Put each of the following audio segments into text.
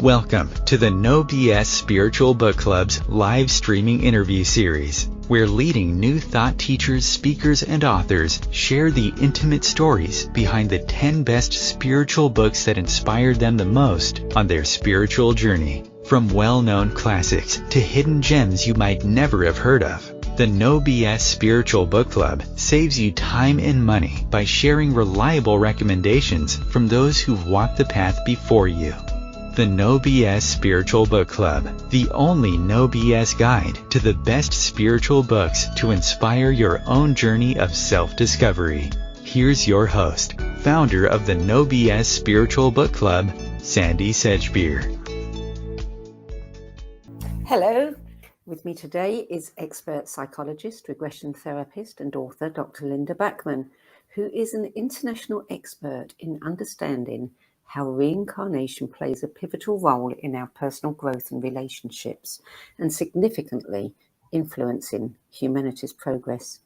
Welcome to the No BS Spiritual Book Club's live streaming interview series, where leading new thought teachers, speakers, and authors share the intimate stories behind the 10 best spiritual books that inspired them the most on their spiritual journey. From well-known classics to hidden gems you might never have heard of, the No BS Spiritual Book Club saves you time and money by sharing reliable recommendations from those who've walked the path before you. The No BS Spiritual Book Club, the only no BS guide to the best spiritual books to inspire your own journey of self-discovery. Here's your host, founder of the No BS Spiritual Book Club, Sandie Sedgbeer. Hello, with me today is expert psychologist, regression therapist and author Dr. Linda Backman, who is an international expert in understanding how reincarnation plays a pivotal role in our personal growth and relationships, and significantly influencing humanity's progress.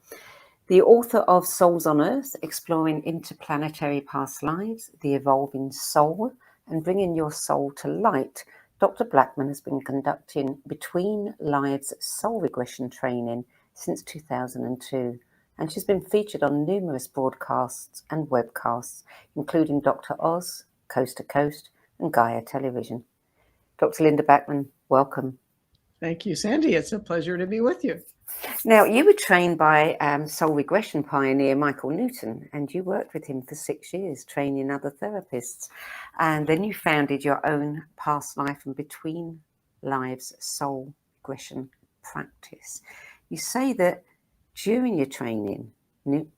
The author of Souls on Earth, Exploring Interplanetary Past Lives, The Evolving Soul, and Bringing Your Soul to Light, Dr. Backman has been conducting Between Lives soul regression training since 2002, and she's been featured on numerous broadcasts and webcasts, including Dr. Oz, Coast to Coast, and Gaia Television. Dr. Linda Backman, welcome. Thank you, Sandie. It's a pleasure to be with you. Now, you were trained by soul regression pioneer Michael Newton, and you worked with him for 6 years, training other therapists. And then you founded your own past life and between lives soul regression practice. You say that during your training,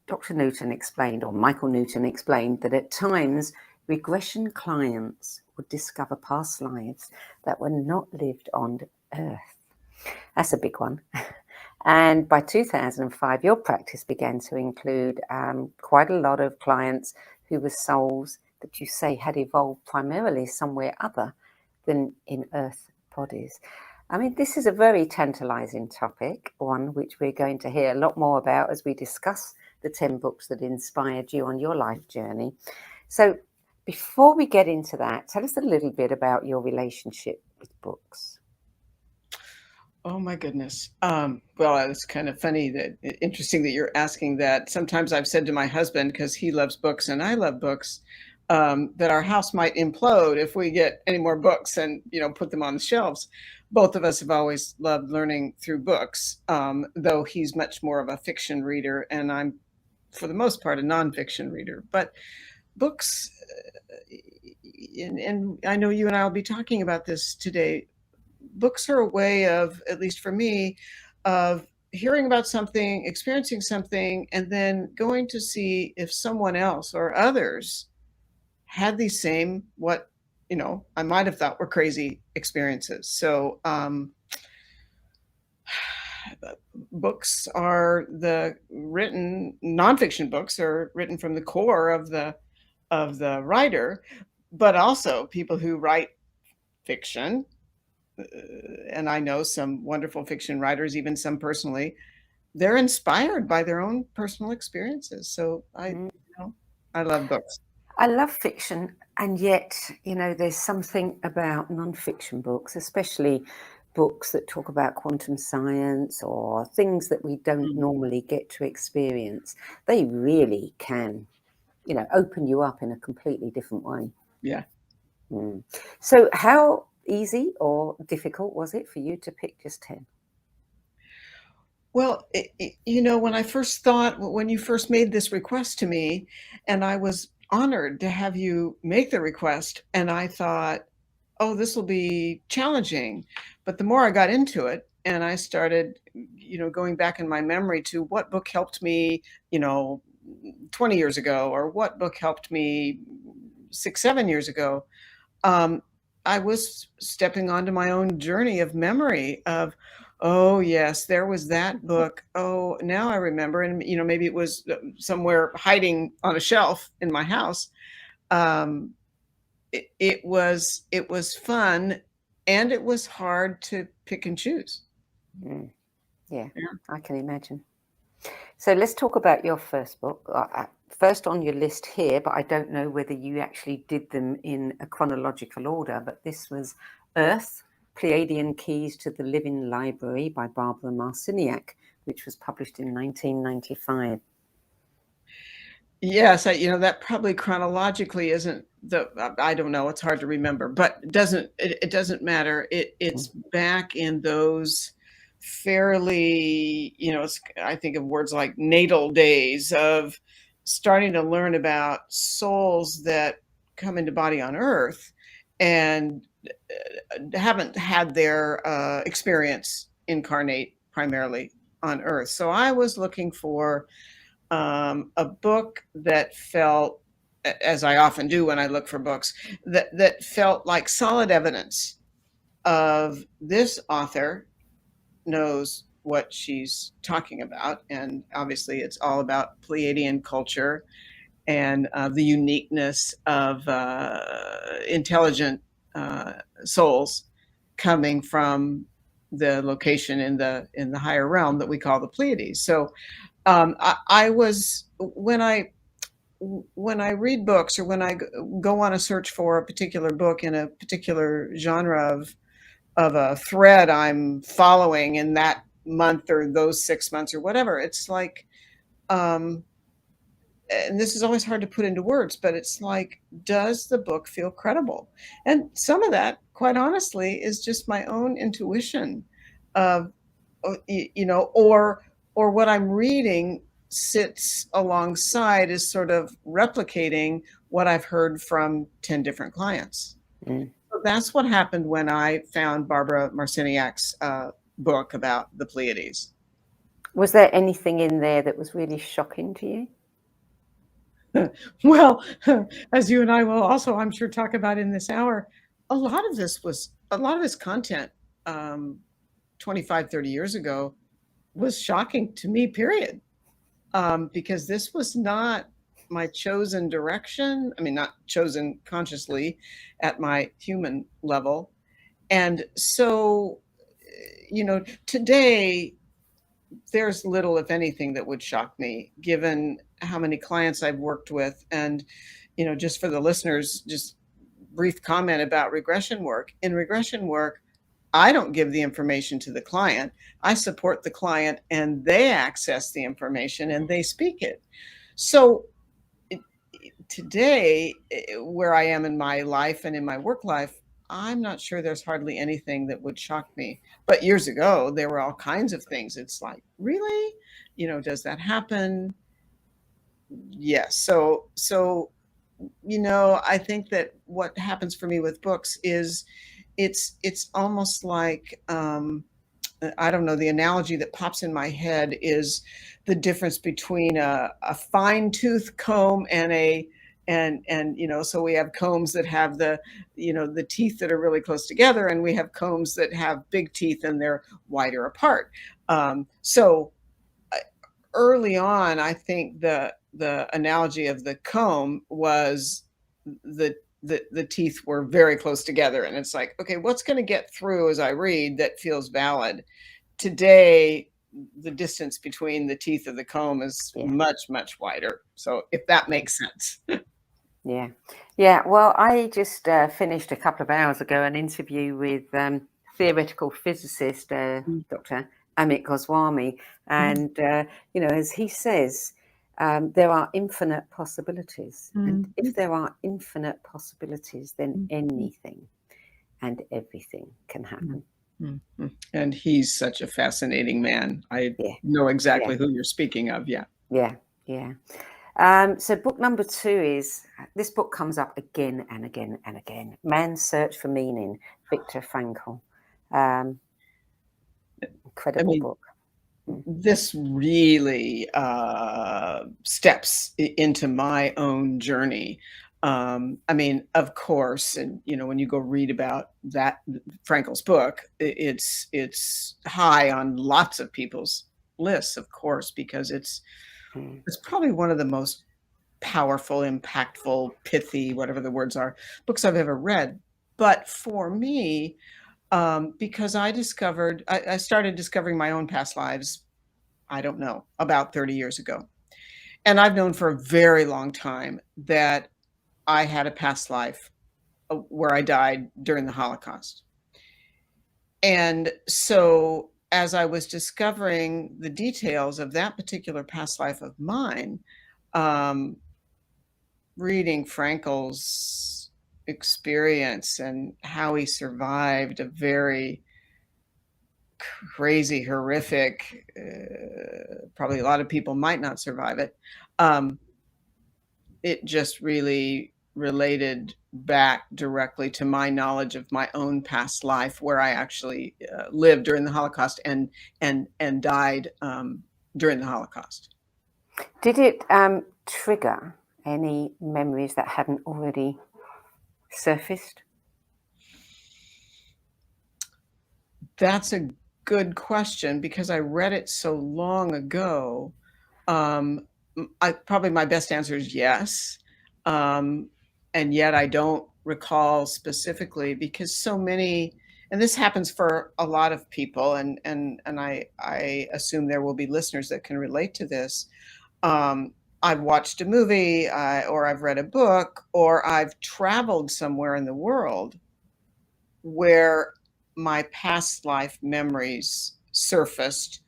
Dr. Newton explained, or Michael Newton explained, that at times regression clients would discover past lives that were not lived on Earth. That's a big one. And by 2005, your practice began to include quite a lot of clients who were souls that you say had evolved primarily somewhere other than in Earth bodies. I mean, this is a very tantalizing topic, one which we're going to hear a lot more about as we discuss the 10 books that inspired you on your life journey. So before we get into that, tell us a little bit about your relationship with books. Oh my goodness. Well, it's kind of interesting that you're asking that. Sometimes I've said to my husband, because he loves books and I love books, that our house might implode if we get any more books and, put them on the shelves. Both of us have always loved learning through books, though he's much more of a fiction reader and I'm, for the most part, a nonfiction reader. But books, and I know you and I will be talking about this today, books are a way of, at least for me, of hearing about something, experiencing something, and then going to see if someone else or others had these same, what, I might have thought were crazy experiences. So books are nonfiction books are written from the core of the writer, but also people who write fiction. And I know some wonderful fiction writers, even some personally, they're inspired by their own personal experiences. So I love books. I love fiction. And yet, there's something about nonfiction books, especially books that talk about quantum science or things that we don't normally get to experience. They really can, open you up in a completely different way. Yeah. So how easy or difficult was it for you to pick just 10? Well, when you first made this request to me, and I was honored to have you make the request, and I thought, oh, this will be challenging. But the more I got into it and I started, going back in my memory to what book helped me, 20 years ago, or what book helped me 6-7 years ago, I was stepping onto my own journey of memory of, oh yes, there was that book. Oh, now I remember. And, maybe it was somewhere hiding on a shelf in my house. It was fun, and it was hard to pick and choose. Yeah, I can imagine. So let's talk about your first book. first on your list here, but I don't know whether you actually did them in a chronological order, but this was Earth, Pleiadian Keys to the Living Library by Barbara Marciniak, which was published in 1995. Yes, that probably chronologically isn't I don't know, it's hard to remember, but it doesn't matter. It's back in those fairly, I think of words like natal days of starting to learn about souls that come into body on Earth and haven't had their experience incarnate primarily on Earth. So I was looking for a book that felt, as I often do when I look for books, that felt like solid evidence of this author knows what she's talking about. And obviously it's all about Pleiadian culture and the uniqueness of intelligent souls coming from the location in the higher realm that we call the Pleiades. So I was when I read books or when I go on a search for a particular book in a particular genre of a thread I'm following in that month or those 6 months or whatever, it's like, and this is always hard to put into words, but it's like, does the book feel credible? And some of that, quite honestly, is just my own intuition of, or what I'm reading sits alongside is sort of replicating what I've heard from 10 different clients. So that's what happened when I found Barbara Marciniak's book about the Pleiades. Was there anything in there that was really shocking to you? Well, as you and I will also, I'm sure, talk about in this hour, a lot of this content 25, 30 years ago was shocking to me, period. Because this was not my chosen direction. I mean, not chosen consciously at my human level. And so, today, there's little, if anything, that would shock me, given how many clients I've worked with. And, just for the listeners, just brief comment about regression work. In regression work, I don't give the information to the client. I support the client and they access the information and they speak it. So today, where I am in my life and in my work life, I'm not sure there's hardly anything that would shock me. But years ago, there were all kinds of things. It's like, really? Does that happen? Yes. So, I think that what happens for me with books is it's almost like, I don't know, the analogy that pops in my head is the difference between a fine tooth comb and so we have combs that have the teeth that are really close together, and we have combs that have big teeth and they're wider apart. So early on, I think the analogy of the comb was the teeth were very close together, and it's like, okay, what's going to get through as I read that feels valid? Today, the distance between the teeth of the comb is much, much wider. So if that makes sense. Yeah. Well, I just finished a couple of hours ago an interview with theoretical physicist Dr. Amit Goswami, and as he says, there are infinite possibilities, and if there are infinite possibilities, then anything and everything can happen. And he's such a fascinating man. I know exactly who you're speaking of. Yeah. So book number 2 is, this book comes up again and again and again, Man's Search for Meaning, Viktor Frankl. Incredible book. This really steps into my own journey. Of course, and when you go read about that Frankl's book, it's high on lots of people's lists, of course, because it's probably one of the most powerful, impactful, pithy, whatever the words are, books I've ever read. But for me, because I started discovering my own past lives, I don't know, about 30 years ago. And I've known for a very long time that I had a past life where I died during the Holocaust. And so as I was discovering the details of that particular past life of mine, reading Frankel's experience and how he survived a very crazy, horrific, probably a lot of people might not survive it. It just really related back directly to my knowledge of my own past life, where I actually lived during the Holocaust and died during the Holocaust. Did it trigger any memories that hadn't already surfaced? That's a good question, because I read it so long ago. Probably my best answer is yes. And yet I don't recall specifically, because so many, and this happens for a lot of people, and I assume there will be listeners that can relate to this. I've watched a movie, or I've read a book, or I've traveled somewhere in the world where my past life memories surfaced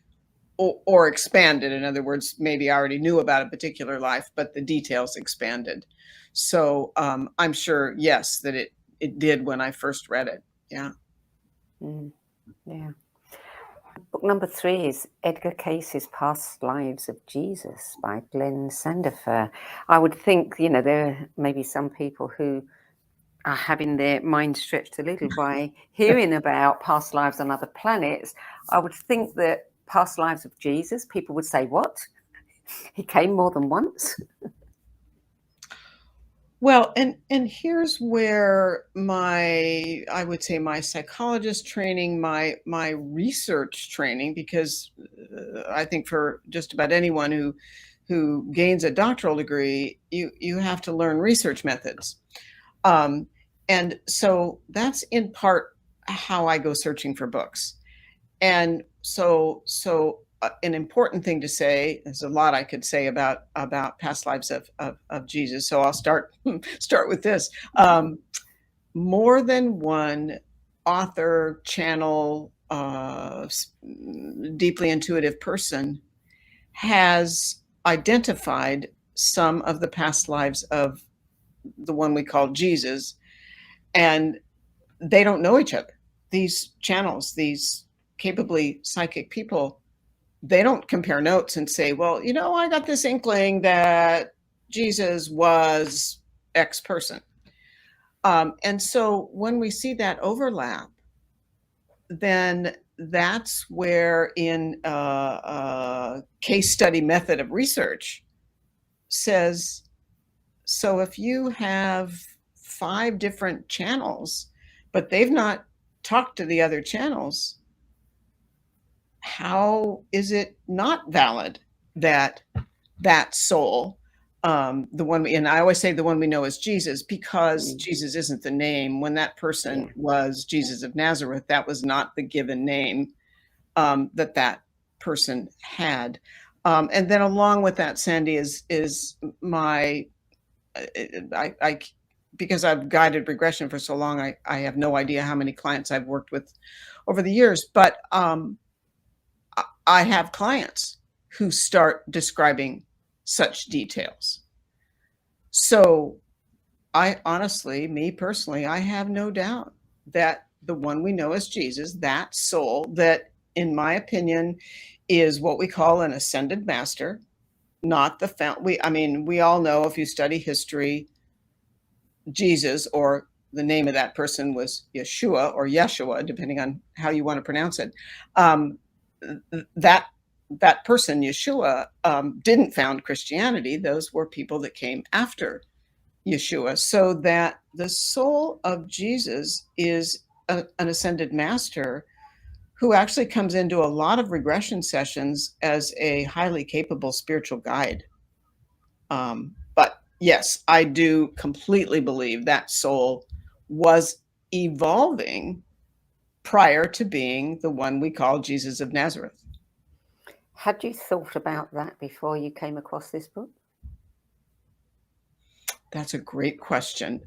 or expanded. In other words, maybe I already knew about a particular life, but the details expanded. So I'm sure, yes, that it did when I first read it. Yeah. Yeah. Book number 3 is Edgar Case's Past Lives of Jesus by Glenn Sandifer. I would think, there may be some people who are having their mind stretched a little by hearing about past lives on other planets. I would think that past lives of Jesus, people would say, what? He came more than once? Well, and here's where I would say my psychologist training, my research training, because I think for just about anyone who gains a doctoral degree, you have to learn research methods. And so that's in part how I go searching for books. And so an important thing to say, there's a lot I could say about past lives of Jesus. So I'll start with this. More than one author, channel, deeply intuitive person has identified some of the past lives of the one we call Jesus, and they don't know each other. These channels, these capably psychic people, they don't compare notes and say, well, I got this inkling that Jesus was X person. And so when we see that overlap, then that's where in a case study method of research says, so if you have 5 different channels, but they've not talked to the other channels, how is it not valid that soul, the one and I always say the one we know is Jesus, because Jesus isn't the name. When that person was Jesus of Nazareth, that was not the given name that person had. And then along with that, Sandie, is my because I've guided regression for so long, I have no idea how many clients I've worked with over the years, but I have clients who start describing such details. So I honestly, me personally, I have no doubt that the one we know as Jesus, that soul that, in my opinion, is what we call an ascended master, not the we all know, if you study history, Jesus, or the name of that person was Yeshua or Yeshua, depending on how you want to pronounce it. That person, Yeshua, didn't found Christianity. Those were people that came after Yeshua. So that the soul of Jesus is an ascended master who actually comes into a lot of regression sessions as a highly capable spiritual guide. But yes, I do completely believe that soul was evolving prior to being the one we call Jesus of Nazareth. Had you thought about that before you came across this book? That's a great question.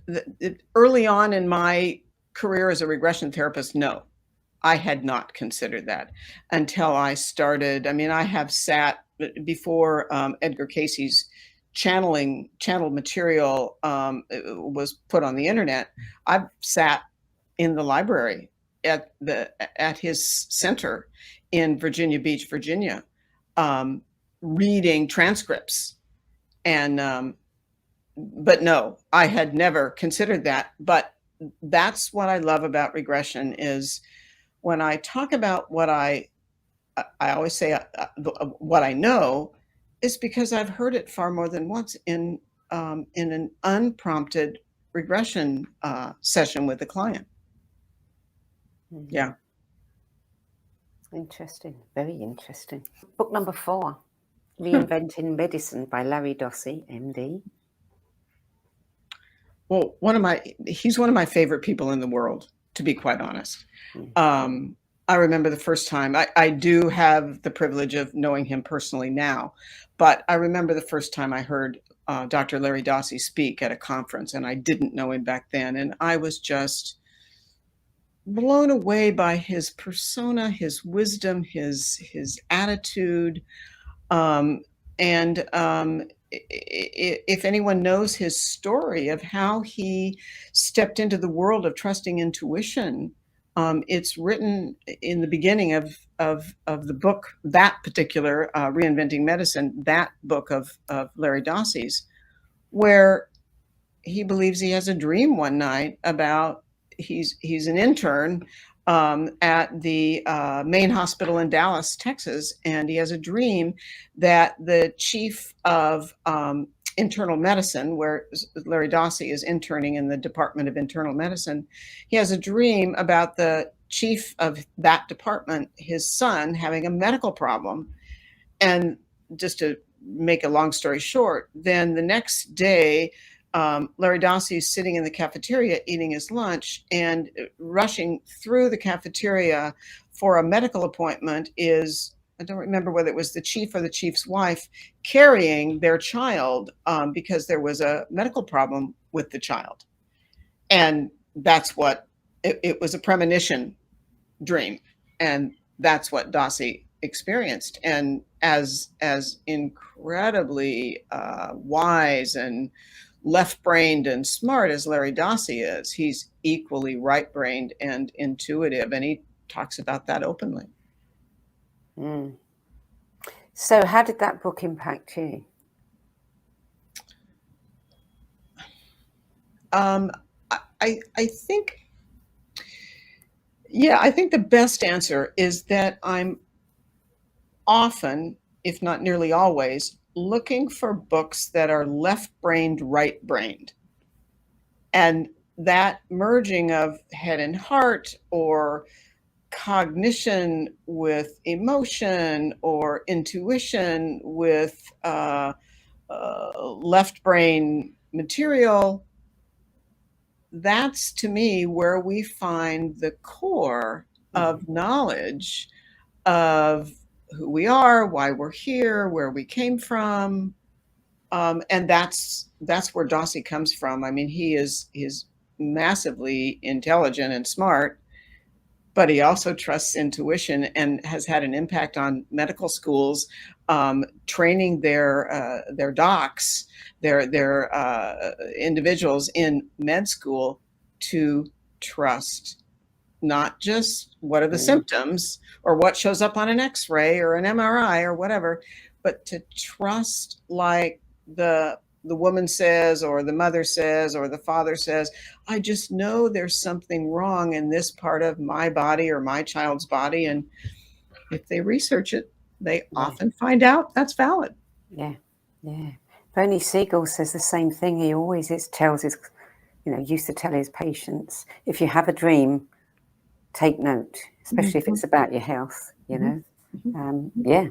Early on in my career as a regression therapist, no, I had not considered that until I started. I mean, I have sat before Edgar Casey's channeled material was put on the internet. I've sat in the library at his center in Virginia Beach, Virginia, reading transcripts. And but no, I had never considered that. But that's what I love about regression is when I talk about what I always say what I know is because I've heard it far more than once in an unprompted regression session with a client. Yeah. Interesting. Very interesting. Book number 4, Reinventing Medicine by Larry Dossey, MD. Well, he's one of my favorite people in the world, to be quite honest. I remember the first time, I do have the privilege of knowing him personally now, but I remember the first time I heard Dr. Larry Dossey speak at a conference, and I didn't know him back then. And I was just blown away by his persona, his wisdom, his attitude. If anyone knows his story of how he stepped into the world of trusting intuition, it's written in the beginning of the book, that particular Reinventing Medicine, that book of Larry Dossey's, where he believes he has a dream one night about he's an intern at the main hospital in Dallas, Texas, and he has a dream that the chief of internal medicine, where Larry Dossey is interning in the Department of Internal Medicine, he has a dream about the chief of that department, his son, having a medical problem. And just to make a long story short, then the next day, Larry Dossey is sitting in the cafeteria eating his lunch, and rushing through the cafeteria for a medical appointment is, I don't remember whether it was the chief or the chief's wife, carrying their child because there was a medical problem with the child. And that's what, it was a premonition dream. And that's what Dossey experienced. And as incredibly wise and left-brained and smart as Larry Dossey is, he's equally right-brained and intuitive, and he talks about that openly. So how did that book impact you? I think, I think the best answer is that I'm often, if not nearly always, looking for books that are left-brained, right-brained. And that merging of head and heart, or cognition with emotion, or intuition with left brain material, that's to me where we find the core of knowledge of who we are, why we're here, where we came from. And that's where Dossey comes from. I mean, he's massively intelligent and smart, but he also trusts intuition and has had an impact on medical schools, training their docs, their individuals in med school to trust not just what are the symptoms or what shows up on an X-ray or an MRI or whatever, but to trust like the woman says, or the mother says, or the father says, I just know there's something wrong in this part of my body or my child's body. And if they research it, they often find out that's valid. Yeah. Bernie Siegel says the same thing. He always used to tell his patients, if you have a dream, take note, especially if it's about your health, Yeah,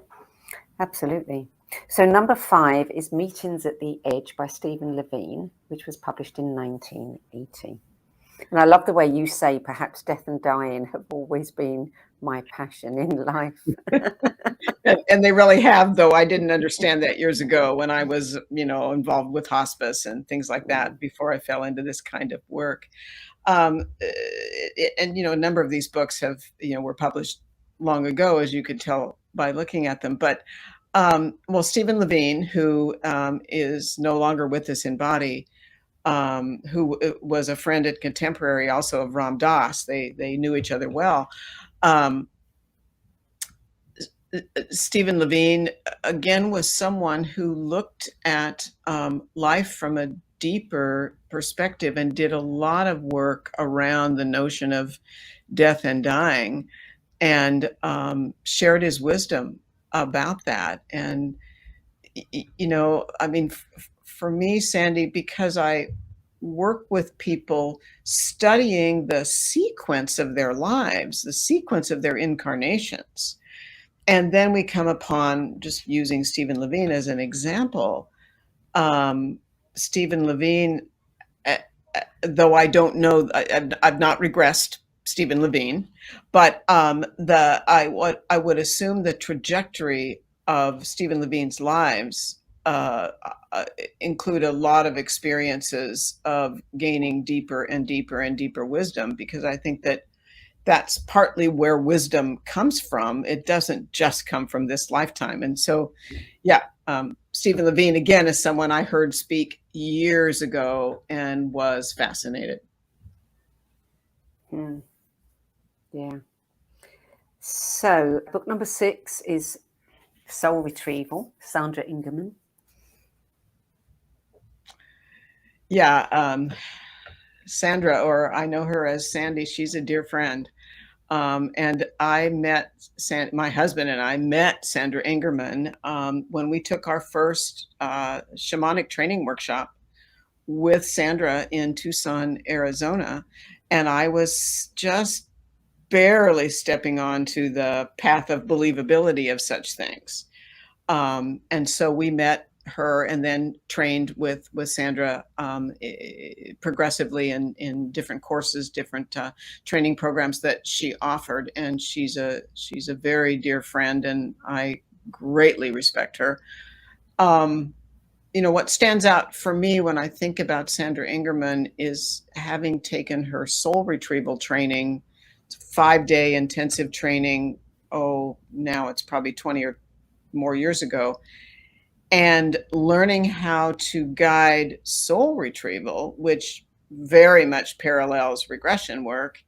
absolutely. So number 5 is Meetings at the Edge by Stephen Levine, which was published in 1980. And I love the way you say perhaps death and dying have always been my passion in life. And they really have, though. I didn't understand that years ago when I was, involved with hospice and things like that before I fell into this kind of work. And, a number of these books were published long ago, as you could tell by looking at them. But, Stephen Levine, who is no longer with us in body, who was a friend and contemporary also of Ram Dass. They knew each other well. Stephen Levine, again, was someone who looked at life from a deeper perspective and did a lot of work around the notion of death and dying, and shared his wisdom about that. And, for me, Sandie, because I work with people studying the sequence of their lives, the sequence of their incarnations, and then we come upon, just using Stephen Levine as an example, Stephen Levine, though I don't know, I've not regressed Stephen Levine, but I would assume the trajectory of Stephen Levine's lives include a lot of experiences of gaining deeper and deeper and deeper wisdom, because I think that that's partly where wisdom comes from. It doesn't just come from this lifetime. And so, Stephen Levine, again, is someone I heard speak years ago and was fascinated. Yeah. So book number 6 is Soul Retrieval, Sandra Ingerman. Yeah. Sandra, or I know her as Sandie, she's a dear friend. And I met, my husband and I met Sandra Ingerman when we took our first shamanic training workshop with Sandra in Tucson, Arizona. And I was just barely stepping onto the path of believability of such things. And so we met her and then trained with Sandra progressively in different courses, different training programs that she offered. And she's a very dear friend, and I greatly respect her. What stands out for me when I think about Sandra Ingerman is having taken her soul retrieval training, 5-day intensive training. Now it's probably 20 or more years ago. And learning how to guide soul retrieval, which very much parallels regression work,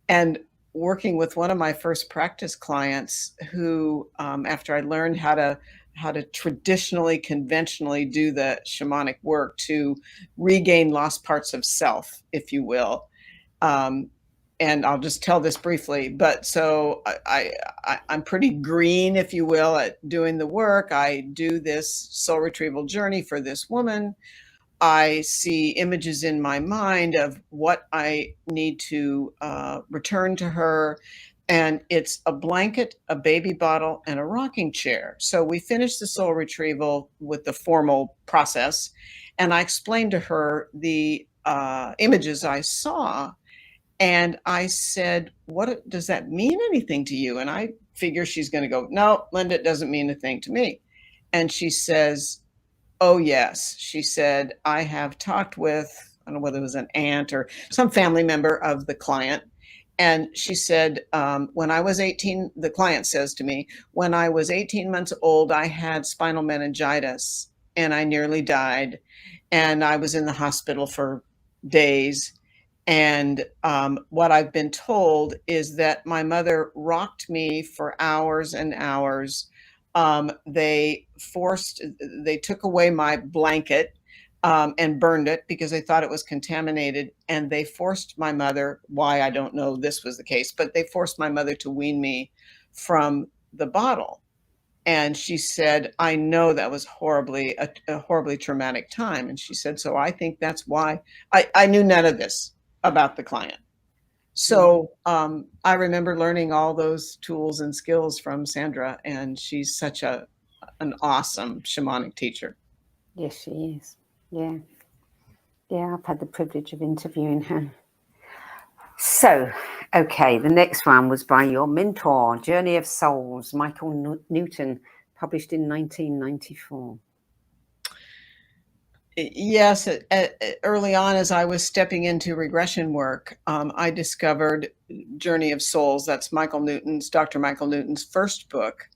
and working with one of my first practice clients who, after I learned how to traditionally, conventionally do the shamanic work to regain lost parts of self, if you will. And I'll just tell this briefly, but so I'm pretty green, if you will, at doing the work. I do this soul retrieval journey for this woman. I see images in my mind of what I need to return to her. And it's a blanket, a baby bottle, and a rocking chair. So we finished the soul retrieval with the formal process. And I explained to her the images I saw. And I said, "What does that mean anything to you?" And I figure she's going to go, "No, Linda, it doesn't mean a thing to me." And she says, "Oh, yes." She said, "I have talked with," I don't know whether it was an aunt or some family member of the client. And she said, when I was 18, the client says to me, "When I was 18 months old, I had spinal meningitis and I nearly died. And I was in the hospital for days. And what I've been told is that my mother rocked me for hours and hours. They took away my blanket and burned it because they thought it was contaminated. And they forced my mother, why I don't know this was the case, but they forced my mother to wean me from the bottle." And she said, "I know that was a horribly traumatic time." And she said, "So I think that's why I knew none of this about the client." So I remember learning all those tools and skills from Sandra, and she's such an awesome shamanic teacher. Yes, she is. Yeah. Yeah, I've had the privilege of interviewing her. So, okay, the next one was by your mentor, Journey of Souls, Michael Newton, published in 1994. Yes, early on as I was stepping into regression work, I discovered Journey of Souls. That's Dr. Michael Newton's first book.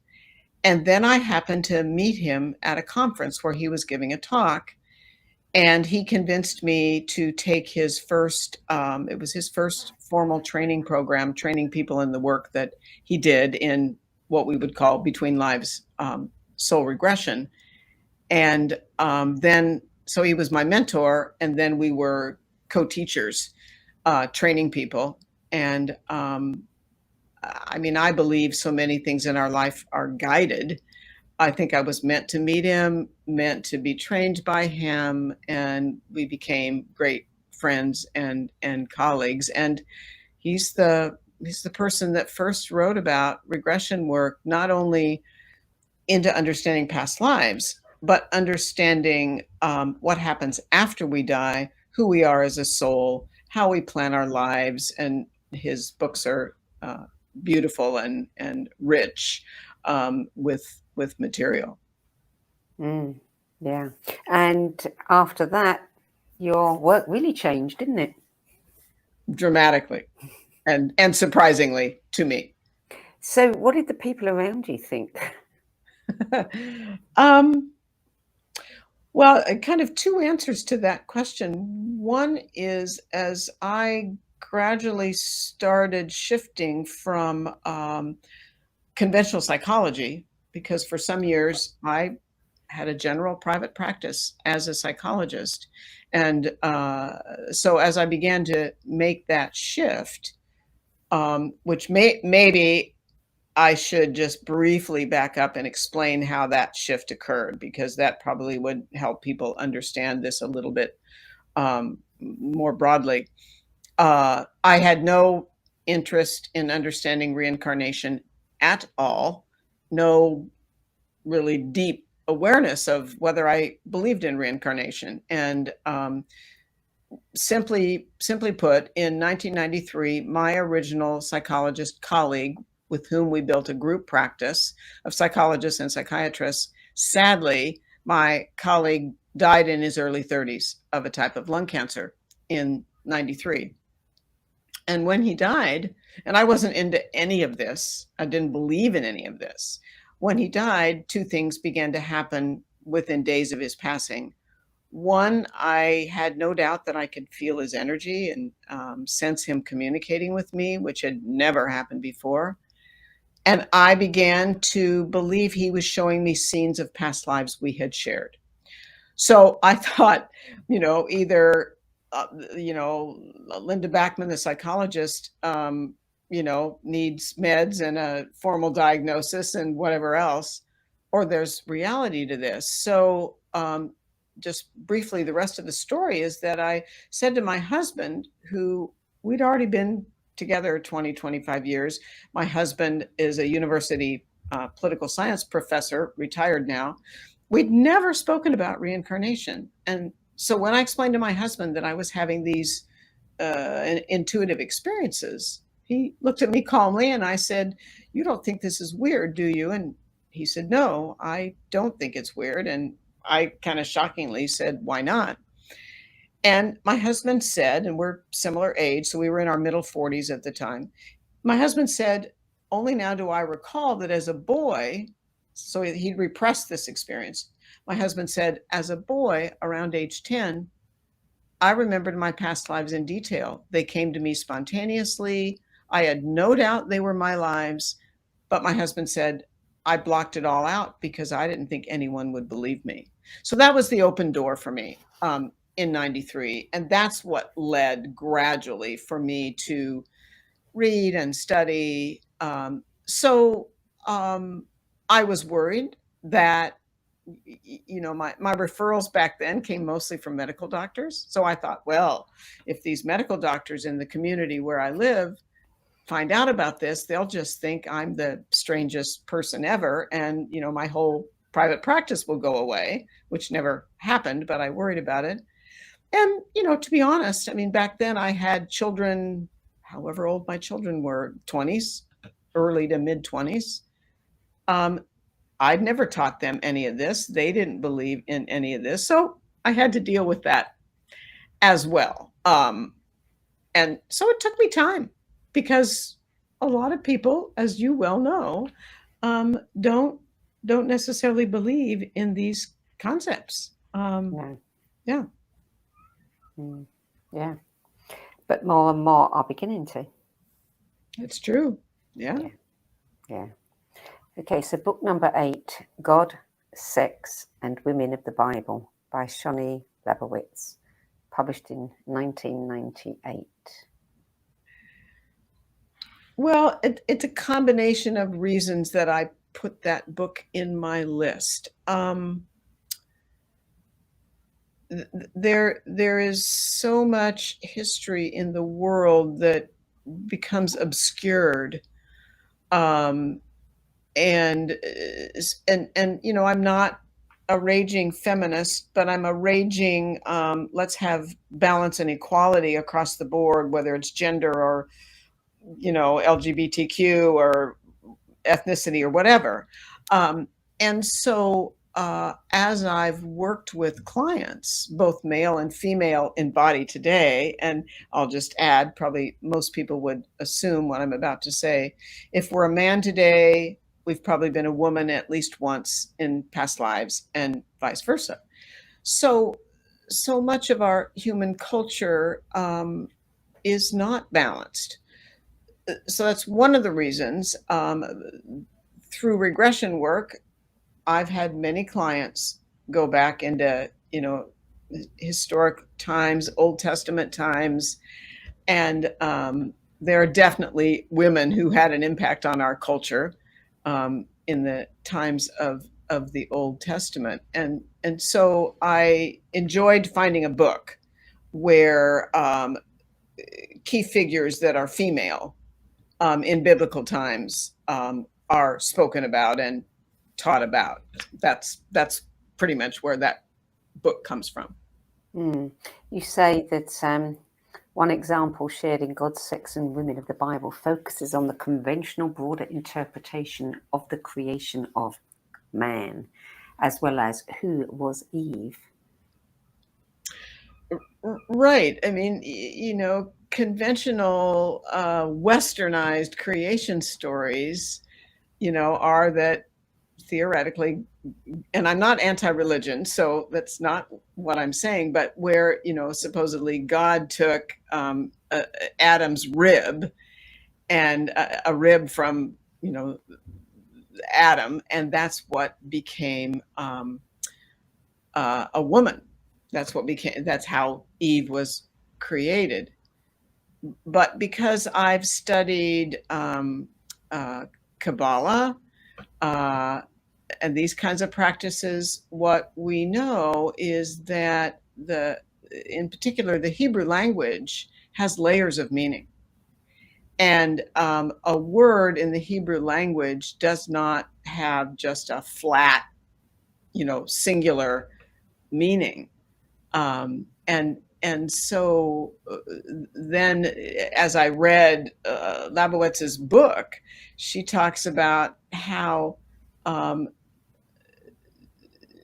And then I happened to meet him at a conference where he was giving a talk. And he convinced me to take his first, it was his first formal training program, training people in the work that he did in what we would call between lives soul regression. And so he was my mentor, and then we were co-teachers, training people. And I mean, I believe so many things in our life are guided. I think I was meant to meet him, meant to be trained by him, and we became great friends and colleagues. And he's the person that first wrote about regression work, not only into understanding past lives, but understanding what happens after we die, who we are as a soul, how we plan our lives. And his books are beautiful and rich with material. Yeah. And after that, your work really changed, didn't it? Dramatically and surprisingly to me. So what did the people around you think? Well, kind of two answers to that question. One is, as I gradually started shifting from conventional psychology, because for some years I had a general private practice as a psychologist. And so as I began to make that shift, which maybe I should just briefly back up and explain how that shift occurred, because that probably would help people understand this a little bit more broadly. I had no interest in understanding reincarnation at all, no really deep awareness of whether I believed in reincarnation. And simply put, in 1993, my original psychologist colleague, with whom we built a group practice of psychologists and psychiatrists, sadly, my colleague died in his early 30s of a type of lung cancer in 93. And when he died, and I wasn't into any of this, I didn't believe in any of this. When he died, two things began to happen within days of his passing. One, I had no doubt that I could feel his energy and sense him communicating with me, which had never happened before. And I began to believe he was showing me scenes of past lives we had shared. So I thought, either, Linda Backman, the psychologist, needs meds and a formal diagnosis and whatever else, or there's reality to this. So just briefly, the rest of the story is that I said to my husband, who we'd already been together 20, 25 years. My husband is a university political science professor, retired now. We'd never spoken about reincarnation. And so when I explained to my husband that I was having these intuitive experiences, he looked at me calmly and I said, "You don't think this is weird, do you?" And he said, "No, I don't think it's weird." And I kind of shockingly said, "Why not?" And my husband said, and we're similar age, so we were in our middle 40s at the time. My husband said, "Only now do I recall that as a boy," so he'd repressed this experience. My husband said, "As a boy, around age 10, I remembered my past lives in detail. They came to me spontaneously. I had no doubt they were my lives." But my husband said, "I blocked it all out because I didn't think anyone would believe me." So that was the open door for me in 93. And that's what led gradually for me to read and study. So I was worried that, my referrals back then came mostly from medical doctors. So I thought, well, if these medical doctors in the community where I live find out about this, they'll just think I'm the strangest person ever. And, my whole private practice will go away, which never happened, but I worried about it. And, to be honest, I mean, back then I had children however old my children were, 20s, early to mid 20s. I'd never taught them any of this. They didn't believe in any of this. So I had to deal with that as well. And so it took me time, because a lot of people, as you well know, don't necessarily believe in these concepts. Yeah. Yeah. Yeah. But more and more are beginning to. It's true. Yeah. Yeah. Okay, so book number 8, God, Sex, and Women of the Bible by Sandie Sedgbeer, published in 1998. Well, it's a combination of reasons that I put that book in my list. There is so much history in the world that becomes obscured. And you know, I'm not a raging feminist, but I'm a raging let's have balance and equality across the board, whether it's gender or, you know, LGBTQ or ethnicity or whatever. And so as I've worked with clients, both male and female in body today, and I'll just add, probably most people would assume what I'm about to say, if we're a man today, we've probably been a woman at least once in past lives, and vice versa. So much of our human culture is not balanced. So that's one of the reasons. Through regression work, I've had many clients go back into, you know, historic times, Old Testament times, and there are definitely women who had an impact on our culture in the times of the Old Testament, and so I enjoyed finding a book where key figures that are female in biblical times are spoken about and taught about. That's pretty much where that book comes from. You say that one example shared in God, Sex, and Women of the Bible focuses on the conventional broader interpretation of the creation of man, as well as who was Eve. Right. I mean, you know, conventional westernized creation stories, you know, are that theoretically, and I'm not anti-religion, so that's not what I'm saying, but where, you know, supposedly God took Adam's rib, and a rib from, you know, Adam, and that's what became a woman. That's how Eve was created. But because I've studied Kabbalah, and these kinds of practices, what we know is that in particular, the Hebrew language has layers of meaning. And a word in the Hebrew language does not have just a flat, you know, singular meaning. And so then, as I read Labowitz's book, she talks about how,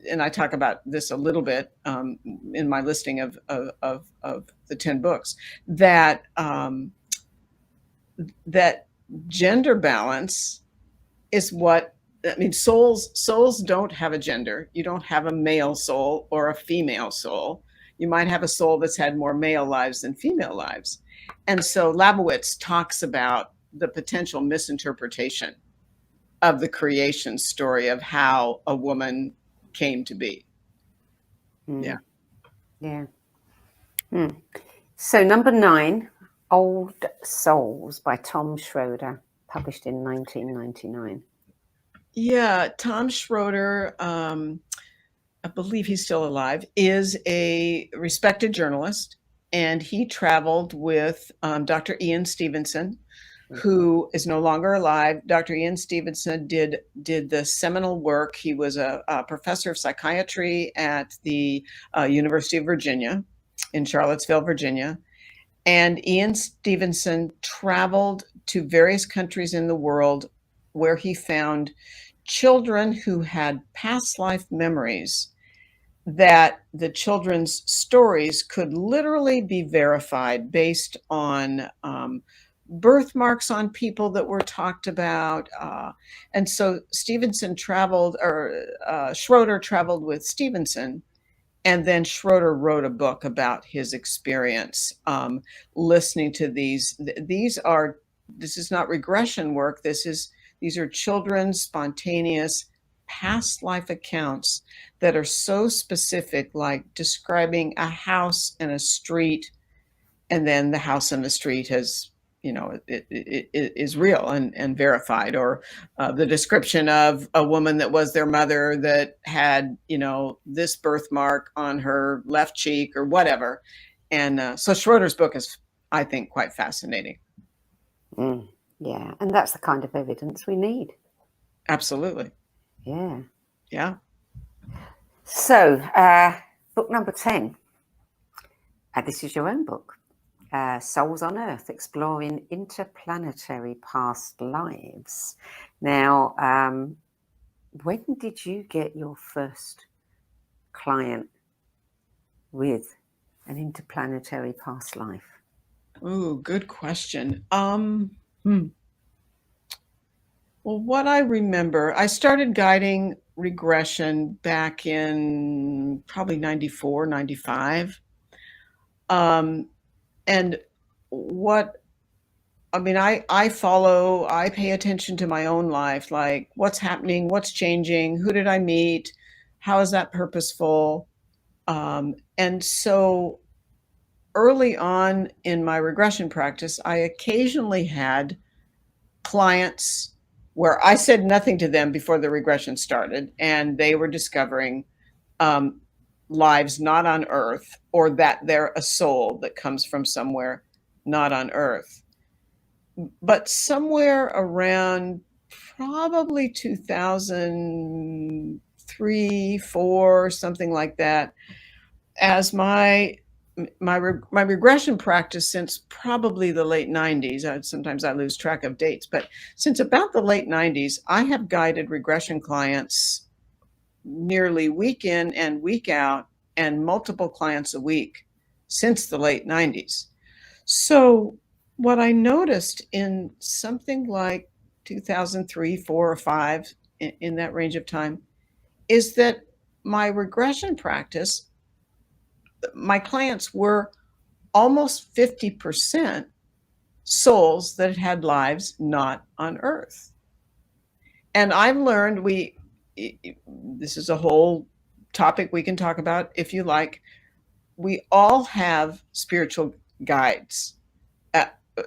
and I talk about this a little bit in my listing of the 10 books, that that gender balance is what, I mean, souls don't have a gender. You don't have a male soul or a female soul. You might have a soul that's had more male lives than female lives. And so Labowitz talks about the potential misinterpretation of the creation story of how a woman came to be. Yeah. So number 9, Old Souls by Tom Schroeder, published in 1999. Yeah, Tom Schroeder, I believe he's still alive, is a respected journalist, and he traveled with Dr. Ian Stevenson, who is no longer alive. Dr. Ian Stevenson did the seminal work. He was a professor of psychiatry at the University of Virginia in Charlottesville, Virginia. And Ian Stevenson traveled to various countries in the world where he found children who had past life memories that the children's stories could literally be verified based on birthmarks on people that were talked about. And so Stevenson traveled, or Schroeder traveled with Stevenson. And then Schroeder wrote a book about his experience listening to these. This is not regression work. These are children's spontaneous past life accounts that are so specific, like describing a house and a street, and then the house and the street has, it is real and verified, or the description of a woman that was their mother that had, this birthmark on her left cheek or whatever. And so Schroeder's book is, I think, quite fascinating. Yeah, and that's the kind of evidence we need. Absolutely. Yeah. Yeah. So, book number 10. This is your own book. Souls on Earth, Exploring Interplanetary Past Lives. Now, when did you get your first client with an interplanetary past life? Oh, good question. Well, what I remember, I started guiding regression back in probably 94, 95. And I pay attention to my own life, like what's happening, what's changing, who did I meet, how is that purposeful? And so early on in my regression practice, I occasionally had clients where I said nothing to them before the regression started, and they were discovering lives not on Earth, or that they're a soul that comes from somewhere not on Earth. But somewhere around probably 2003, 4, something like that, as my regression practice since probably the late 90s, sometimes I lose track of dates, but since about the late 90s, I have guided regression clients nearly week in and week out, and multiple clients a week since the late 90s. So what I noticed in something like 2003, 4, or 5, in that range of time, is that my regression practice, my clients were almost 50% souls that had lives not on Earth. And I've learned this is a whole topic we can talk about if you like. We all have spiritual guides.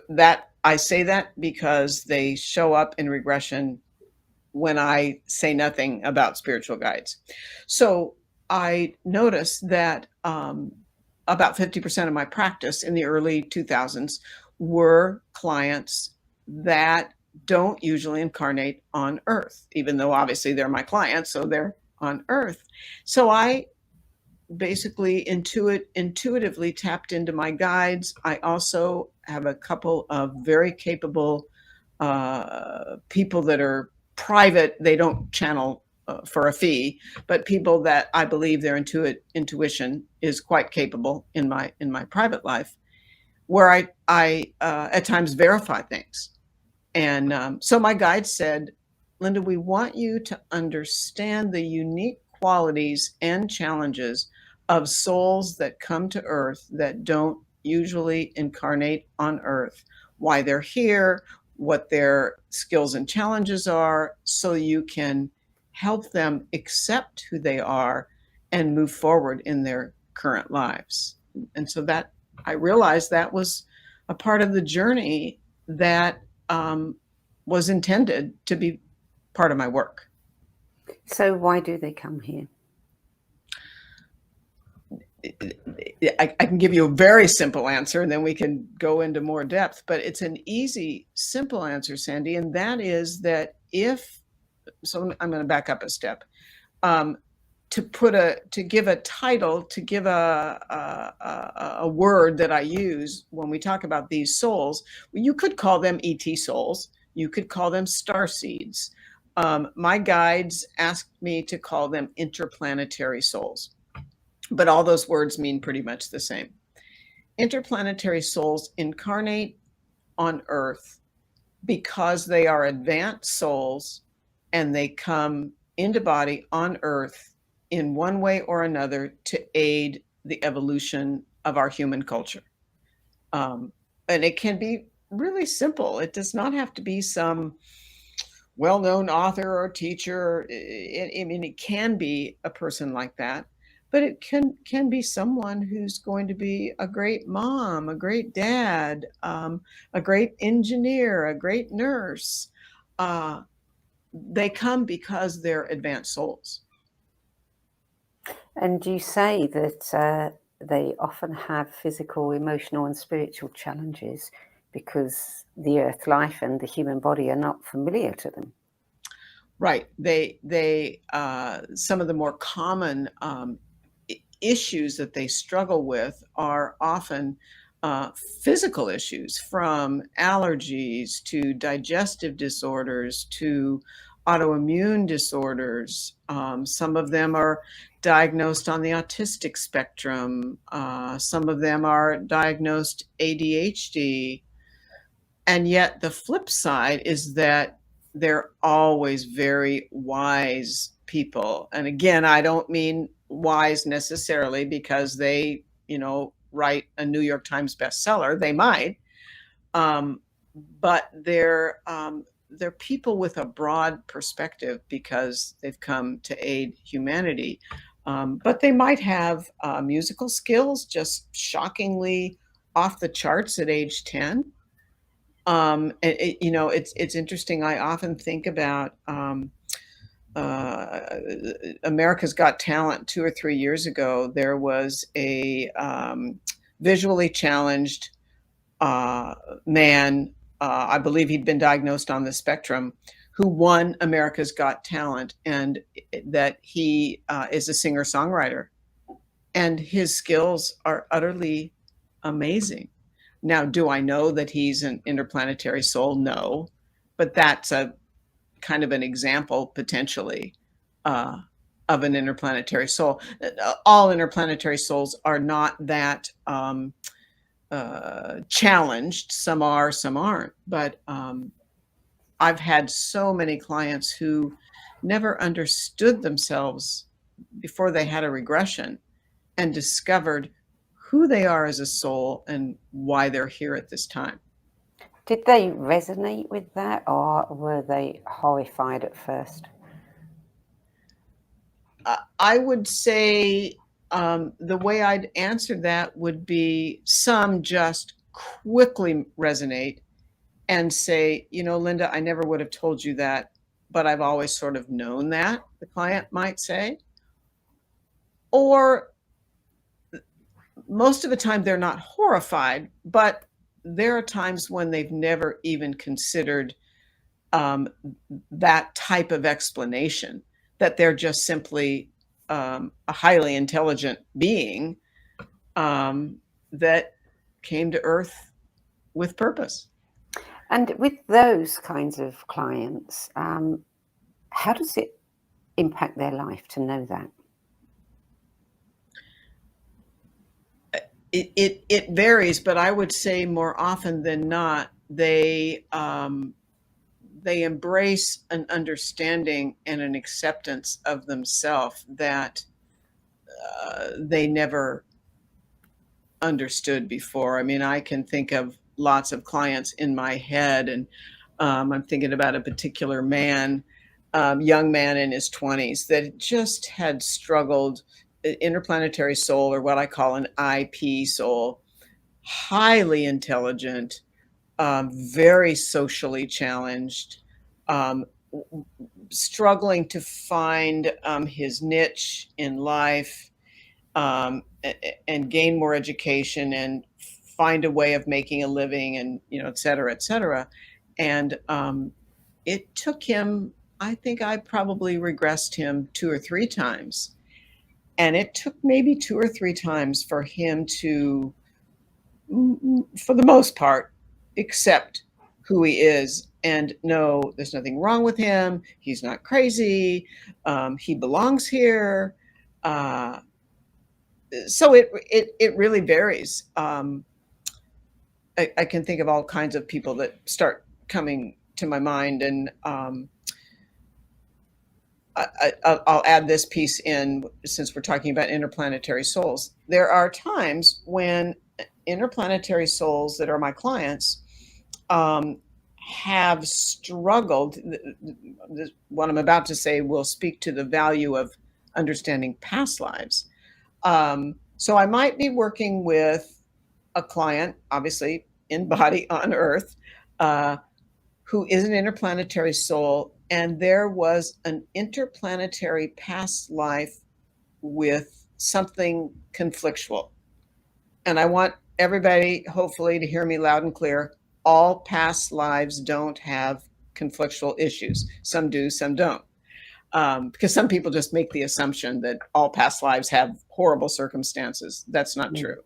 That I say that because they show up in regression when I say nothing about spiritual guides. So I noticed that about 50% of my practice in the early 2000s were clients that don't usually incarnate on Earth, even though obviously they're my clients, so they're on Earth. So I basically intuitively tapped into my guides. I also have a couple of very capable people that are private. They don't channel for a fee, but people that I believe their intuition is quite capable in my private life, where I at times verify things. And so my guide said, Linda, we want you to understand the unique qualities and challenges of souls that come to Earth that don't usually incarnate on Earth, why they're here, what their skills and challenges are, so you can help them accept who they are and move forward in their current lives. And so that I realized that was a part of the journey that was intended to be part of my work. So why do they come here? I can give you a very simple answer, and then we can go into more depth, but it's an easy, simple answer, Sandie, and that is that I'm going to back up a step. to give a title, to give a word that I use when we talk about these souls, you could call them ET souls. You could call them star seeds. My guides asked me to call them interplanetary souls, but all those words mean pretty much the same. Interplanetary souls incarnate on Earth because they are advanced souls, and they come into body on Earth in one way or another to aid the evolution of our human culture. And it can be really simple. It does not have to be some well-known author or teacher. I mean, it can be a person like that, but it can be someone who's going to be a great mom, a great dad, a great engineer, a great nurse. They come because they're advanced souls. And you say that they often have physical, emotional, and spiritual challenges because the earth life and the human body are not familiar to them. Right. They some of the more common issues that they struggle with are often physical issues, from allergies to digestive disorders to autoimmune disorders. Some of them are diagnosed on the autistic spectrum. Some of them are diagnosed ADHD. And yet the flip side is that they're always very wise people. And again, I don't mean wise necessarily because they, write a New York Times bestseller. They might, but they're people with a broad perspective because they've come to aid humanity. But they might have musical skills just shockingly off the charts at age 10. It's interesting. I often think about America's Got Talent 2 or 3 years ago. There was a visually challenged man, I believe he'd been diagnosed on the spectrum, who won America's Got Talent, and that he is a singer-songwriter, and his skills are utterly amazing. Now, do I know that he's an interplanetary soul? No, but that's a kind of an example potentially of an interplanetary soul. All interplanetary souls are not that challenged. Some are, some aren't. But I've had so many clients who never understood themselves before they had a regression and discovered who they are as a soul and why they're here at this time. Did they resonate with that, or were they horrified at first? I would say the way I'd answer that would be some just quickly resonate and say, Linda, I never would have told you that, but I've always sort of known that, the client might say. Or most of the time they're not horrified, but there are times when they've never even considered that type of explanation, that they're just simply a highly intelligent being that came to Earth with purpose. And with those kinds of clients, how does it impact their life to know that? It varies, but I would say more often than not, they embrace an understanding and an acceptance of themselves that they never understood before. I mean, I can think of lots of clients in my head, and I'm thinking about a particular man, young man in his 20s, that just had struggled. Interplanetary soul, or what I call an IP soul, highly intelligent, very socially challenged, struggling to find his niche in life, and gain more education and find a way of making a living, and et cetera, et cetera. And it took him, I think I probably regressed him 2 or 3 times. And it took maybe 2 or 3 times for him to, for the most part, accept who he is and know there's nothing wrong with him. He's not crazy. He belongs here. So it really varies. I can think of all kinds of people that start coming to my mind, and I'll add this piece in since we're talking about interplanetary souls. There are times when interplanetary souls that are my clients have struggled. What I'm about to say will speak to the value of understanding past lives. So I might be working with a client, obviously in body on Earth, who is an interplanetary soul, and there was an interplanetary past life with something conflictual. And I want everybody, hopefully, to hear me loud and clear. All past lives don't have conflictual issues. Some do, some don't. Because some people just make the assumption that all past lives have horrible circumstances. That's not true.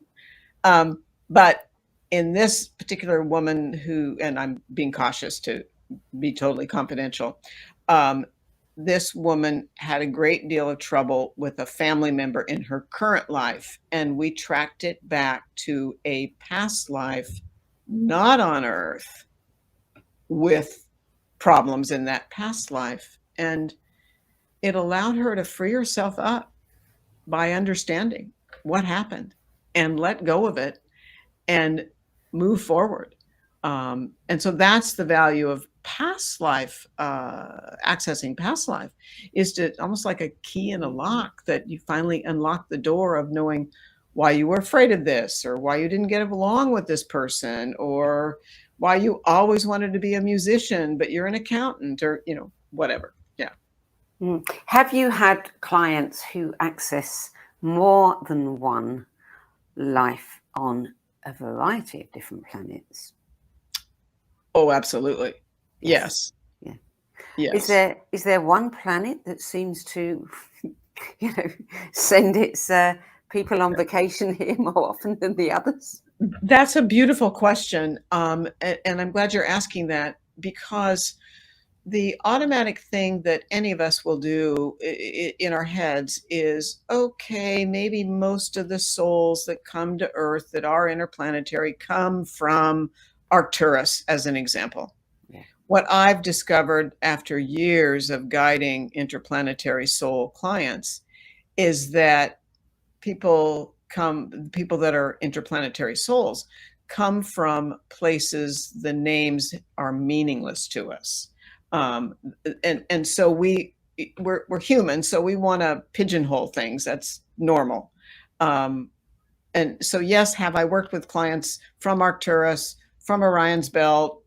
But in this particular woman who, and I'm being cautious to be totally confidential, this woman had a great deal of trouble with a family member in her current life, and we tracked it back to a past life not on Earth with problems in that past life. And it allowed her to free herself up by understanding what happened and let go of it and move forward. And so that's the value of past life, accessing past life, is to almost like a key in a lock that you finally unlock the door of knowing why you were afraid of this, or why you didn't get along with this person, or why you always wanted to be a musician, but you're an accountant, or, whatever. Yeah. Have you had clients who access more than one life on a variety of different planets? Oh, absolutely. Yes. Yeah. Yes. Is there one planet that seems to, send its people on vacation here more often than the others? That's a beautiful question. And I'm glad you're asking that, because the automatic thing that any of us will do in our heads is, okay, maybe most of the souls that come to Earth that are interplanetary come from Arcturus, as an example. Yeah. What I've discovered after years of guiding interplanetary soul clients is that people that are interplanetary souls come from places the names are meaningless to us. And so we're human, so we want to pigeonhole things. That's normal. And so, yes, have I worked with clients from Arcturus, from Orion's belt,